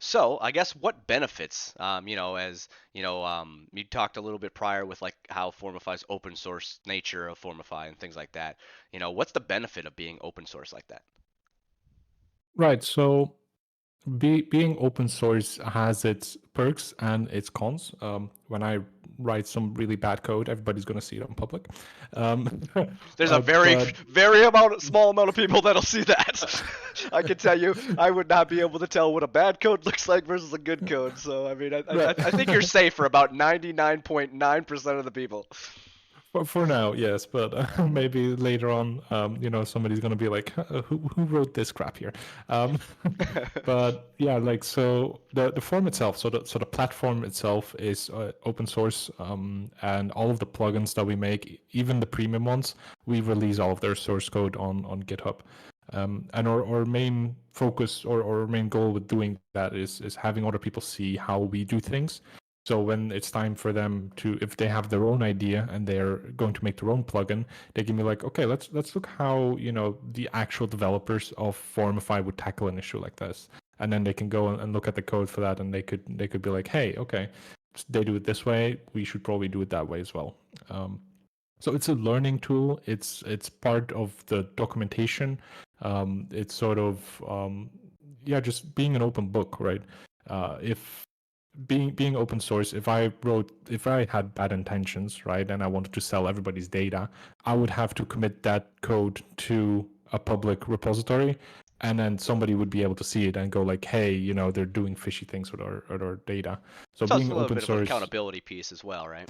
So I guess what benefits, as you talked a little bit prior with like how Formify's open source nature of Formify and things like that. What's the benefit of being open source like that? Right. So being open source has its perks and its cons. When I write some really bad code, everybody's going to see it on public. Um, There's a very, but very small amount of people that'll see that. I can tell you, I would not be able to tell what a bad code looks like versus a good code. So I mean, I think you're right. safe for about 99.9% of the people. For now, yes, but maybe later on, somebody's gonna be like, who wrote this crap here?" Um, but yeah, like so, the form itself, so the platform itself is open source, and all of the plugins that we make, even the premium ones, we release all of their source code on GitHub. And our main focus or our main goal with doing that is having other people see how we do things, so when it's time for them to, if they have their own idea and they're going to make their own plugin, they can be like, okay, let's look how the actual developers of Formify would tackle an issue like this, and then they can go and look at the code for that, and they could be like, hey, okay, they do it this way, we should probably do it that way as well. So it's a learning tool. It's part of the documentation. It's sort of yeah, just being an open book, right? If being open source, if I had bad intentions, right, and I wanted to sell everybody's data, I would have to commit that code to a public repository, and then somebody would be able to see it and go like, hey, they're doing fishy things with our data. So So it's being a little open bit of an source. accountability piece as well, right?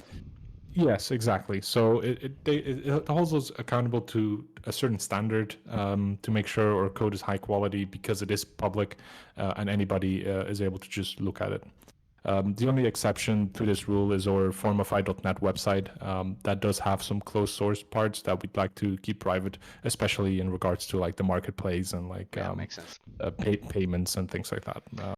Yes, exactly. So it holds us accountable to a certain standard, to make sure our code is high quality because it is public, and anybody is able to just look at it. The only exception to this rule is our Formify.net website, that does have some closed source parts that we'd like to keep private, especially in regards to like the marketplace and like Yeah, makes sense. payments and things like that.